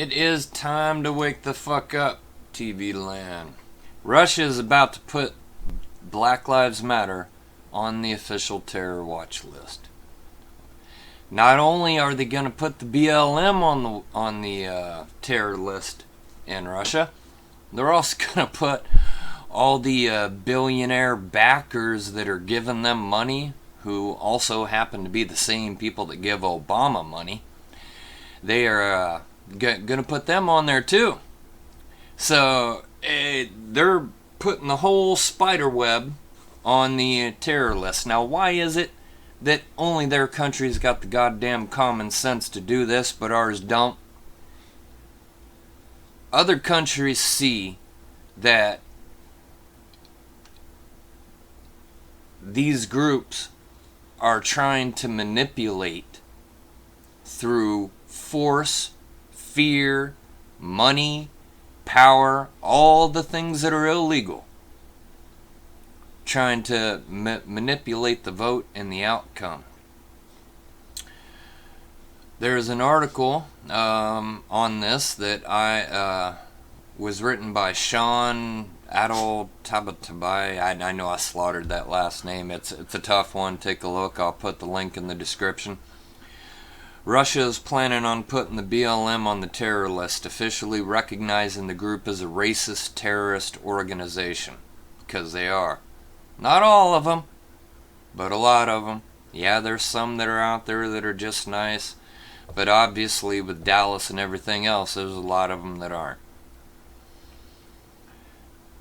It is time to wake the fuck up, TV land. Russia is about to put Black Lives Matter on the official terror watch list. Not only are they going to put the BLM on the terror list in Russia, they're also going to put all the billionaire backers that are giving them money, who also happen to be the same people that give Obama money. They are going to put them on there too. So they're putting the whole spider web on the terror list. Now, why is it that only their country's got the goddamn common sense to do this, but ours don't? Other countries see that these groups are trying to manipulate through force, fear, money, power, all the things that are illegal, trying to manipulate the vote and the outcome. There's an article on this that was written by Sean Adel Tabatabai. I know I slaughtered that last name. It's a tough one. Take a look. I'll put the link in the description. Russia is planning on putting the BLM on the terror list, officially recognizing the group as a racist terrorist organization. Because they are. Not all of them, but a lot of them. Yeah, there's some that are out there that are just nice, but obviously with Dallas and everything else, there's a lot of them that aren't.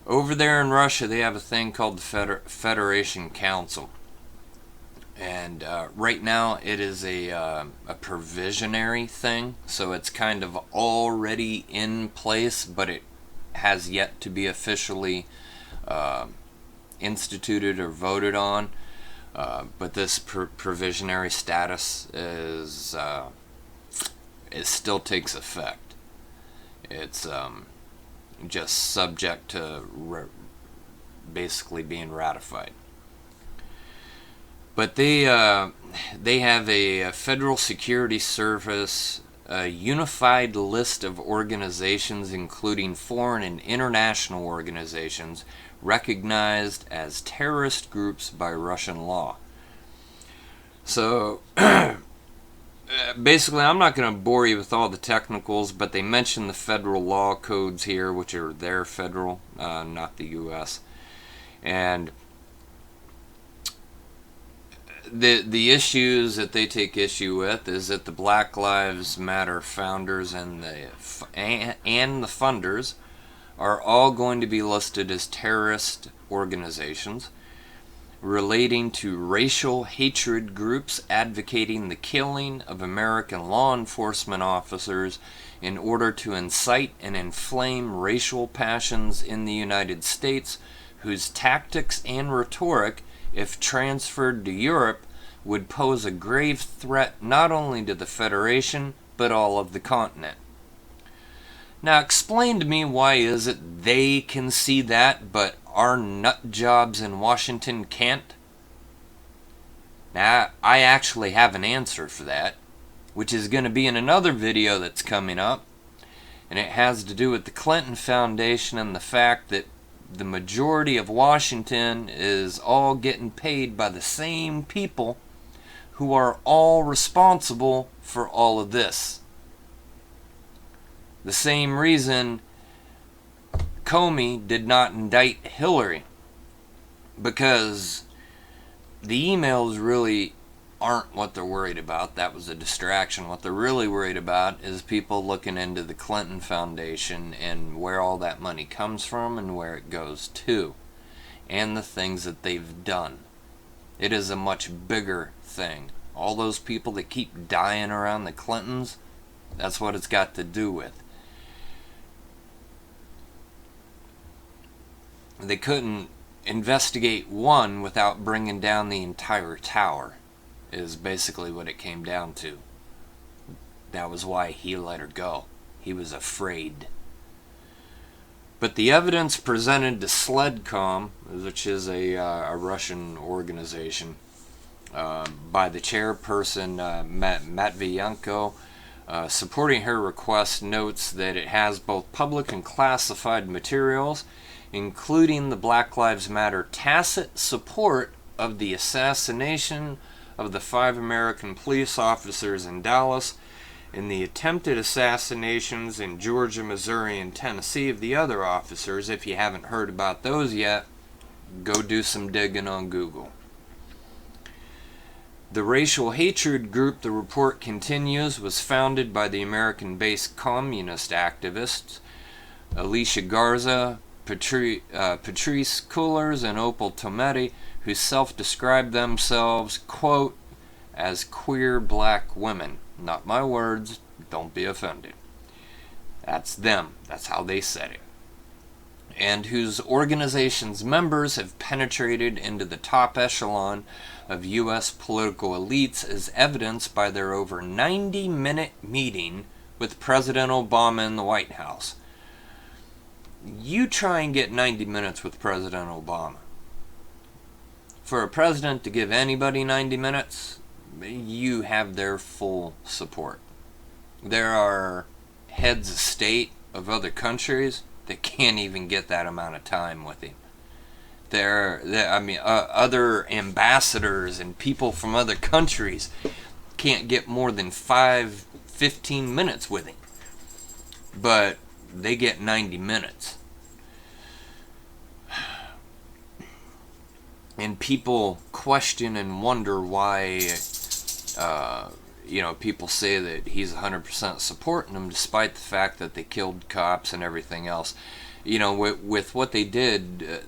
Over there in Russia, they have a thing called the Federation Council. And right now, it is a provisionary thing, so it's kind of already in place, but it has yet to be officially instituted or voted on. But this provisionary status is it still takes effect. It's just subject to basically being ratified. But they have a Federal Security Service, a unified list of organizations, including foreign and international organizations, recognized as terrorist groups by Russian law. So, basically, I'm not going to bore you with all the technicals, but they mention the federal law codes here, which are their federal, not the U.S. And the issues that they take issue with is that the Black Lives Matter founders and the funders are all going to be listed as terrorist organizations relating to racial hatred groups advocating the killing of American law enforcement officers in order to incite and inflame racial passions in the United States, whose tactics and rhetoric, if transferred to Europe, would pose a grave threat not only to the Federation, but all of the continent. Now explain to me, why is it they can see that, but our nut jobs in Washington can't? Now, I actually have an answer for that, which is going to be in another video that's coming up, and it has to do with the Clinton Foundation and the fact that the majority of Washington is all getting paid by the same people who are all responsible for all of this. The same reason Comey did not indict Hillary, because the emails really aren't what they're worried about. That was a distraction. What they're really worried about is people looking into the Clinton Foundation and where all that money comes from and where it goes to, and the things that they've done. It is a much bigger thing. All those people that keep dying around the Clintons, that's what it's got to do with. They couldn't investigate one without bringing down the entire tower, is basically what it came down to. That was why he let her go. He was afraid. But the evidence presented to Sledcom, which is a Russian organization, by the chairperson, Matviyenko, supporting her request notes that it has both public and classified materials, including the Black Lives Matter tacit support of the assassination of the 5 American police officers in Dallas and the attempted assassinations in Georgia, Missouri, and Tennessee of the other officers. If you haven't heard about those yet, go do some digging on Google. The racial hatred group, the report continues, was founded by the American-based communist activists Alicia Garza, Patrice Cullors, and Opal Tometi, who self-described themselves, quote, as queer black women. Not my words, don't be offended. That's them. That's how they said it. And whose organization's members have penetrated into the top echelon of U.S. political elites, as evidenced by their over 90-minute meeting with President Obama in the White House. You try and get 90 minutes with President Obama. For a president to give anybody 90 minutes, you have their full support. There are heads of state of other countries that can't even get that amount of time with him. Other ambassadors and people from other countries can't get more than 15 minutes with him. But they get 90 minutes. And people question and wonder why, people say that he's 100% supporting them, despite the fact that they killed cops and everything else. With what they did,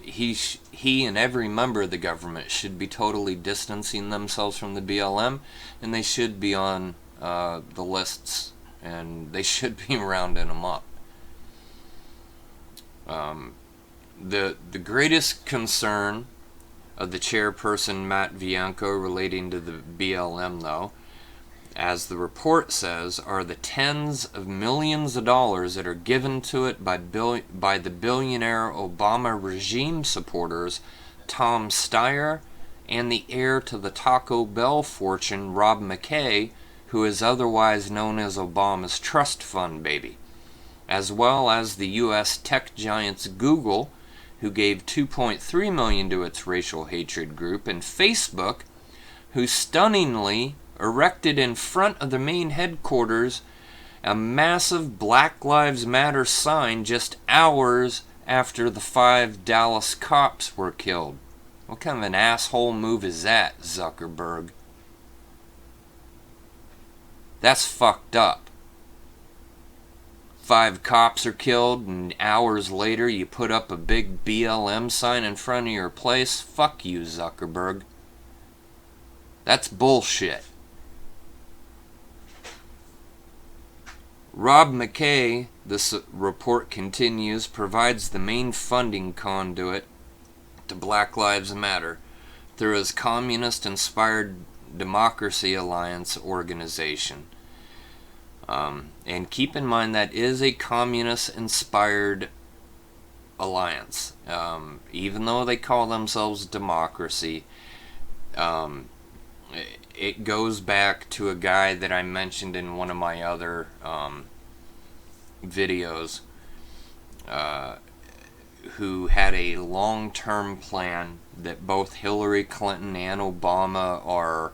he and every member of the government should be totally distancing themselves from the BLM, and they should be on the lists, and they should be rounding them up. The greatest concern of the chairperson, Matt Bianco, relating to the BLM, though, as the report says, are the tens of millions of dollars that are given to it by the billionaire Obama regime supporters, Tom Steyer, and the heir to the Taco Bell fortune, Rob McKay, who is otherwise known as Obama's trust fund baby, as well as the U.S. tech giants Google, who gave $2.3 million to its racial hatred group, and Facebook, who stunningly erected in front of the main headquarters a massive Black Lives Matter sign just hours after the 5 Dallas cops were killed. What kind of an asshole move is that, Zuckerberg? That's fucked up. 5 cops are killed, and hours later you put up a big BLM sign in front of your place? Fuck you, Zuckerberg. That's bullshit. Rob McKay, this report continues, provides the main funding conduit to Black Lives Matter through his communist-inspired Democracy Alliance organization. And keep in mind that is a communist-inspired alliance. Even though they call themselves democracy, it goes back to a guy that I mentioned in one of my other videos, who had a long-term plan that both Hillary Clinton and Obama are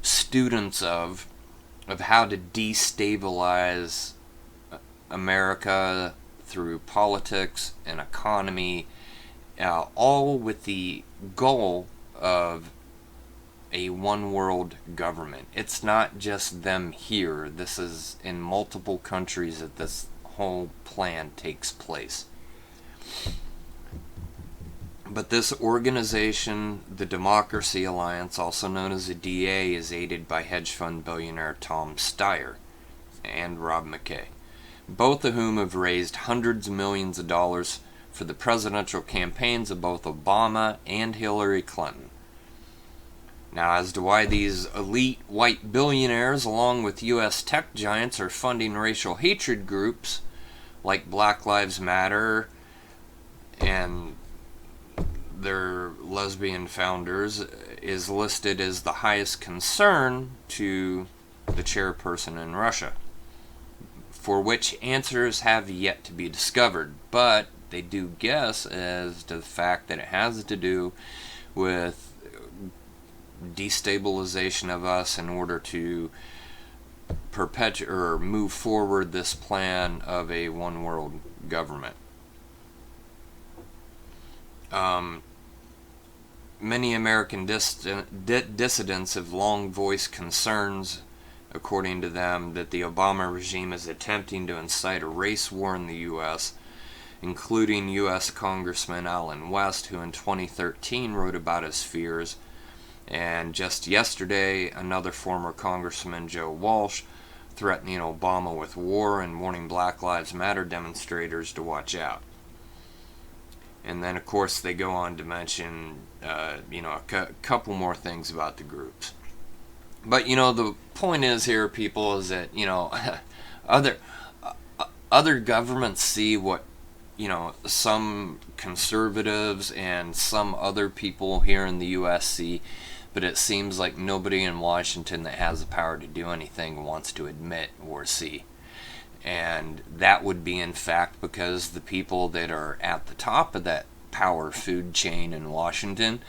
students of how to destabilize America through politics and economy, all with the goal of a one-world government. It's not just them here. This is in multiple countries that this whole plan takes place. But this organization, the Democracy Alliance, also known as the DA, is aided by hedge fund billionaire Tom Steyer and Rob McKay, both of whom have raised hundreds of millions of dollars for the presidential campaigns of both Obama and Hillary Clinton. Now, as to why these elite white billionaires, along with U.S. tech giants, are funding racial hatred groups like Black Lives Matter and their lesbian founders, is listed as the highest concern to the chairperson in Russia, for which answers have yet to be discovered, but they do guess as to the fact that it has to do with destabilization of us in order to perpetuate or move forward this plan of a one world government. Many American dissidents have long voiced concerns, according to them, that the Obama regime is attempting to incite a race war in the U.S., including U.S. Congressman Allen West, who in 2013 wrote about his fears, and just yesterday, another former Congressman, Joe Walsh, threatening Obama with war and warning Black Lives Matter demonstrators to watch out. And then, of course, they go on to mention, a couple more things about the groups. But, the point is here, people, is that, other governments see what, some conservatives and some other people here in the U.S. see, but it seems like nobody in Washington that has the power to do anything wants to admit or see. And that would be, in fact, because the people that are at the top of that power food chain in Washington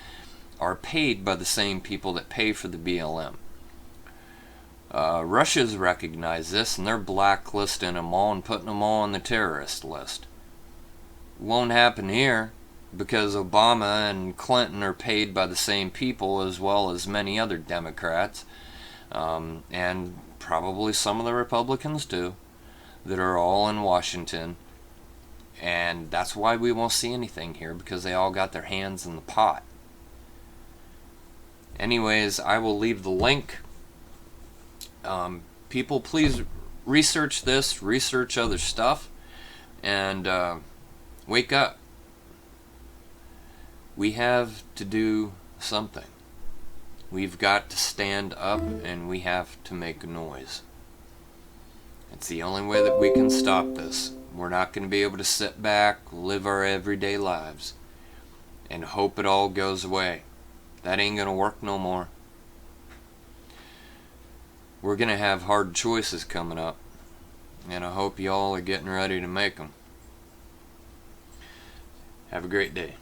are paid by the same people that pay for the BLM. Russia's recognized this, and they're blacklisting them all and putting them all on the terrorist list. Won't happen here, because Obama and Clinton are paid by the same people, as well as many other Democrats, and probably some of the Republicans too, that are all in Washington. And that's why we won't see anything here, because they all got their hands in the pot. Anyways, I will leave the link. People, please research this, research other stuff, and wake up. We have to do something. We've got to stand up, and we have to make noise. It's the only way that we can stop this. We're not going to be able to sit back, live our everyday lives, and hope it all goes away. That ain't going to work no more. We're going to have hard choices coming up, and I hope y'all are getting ready to make them. Have a great day.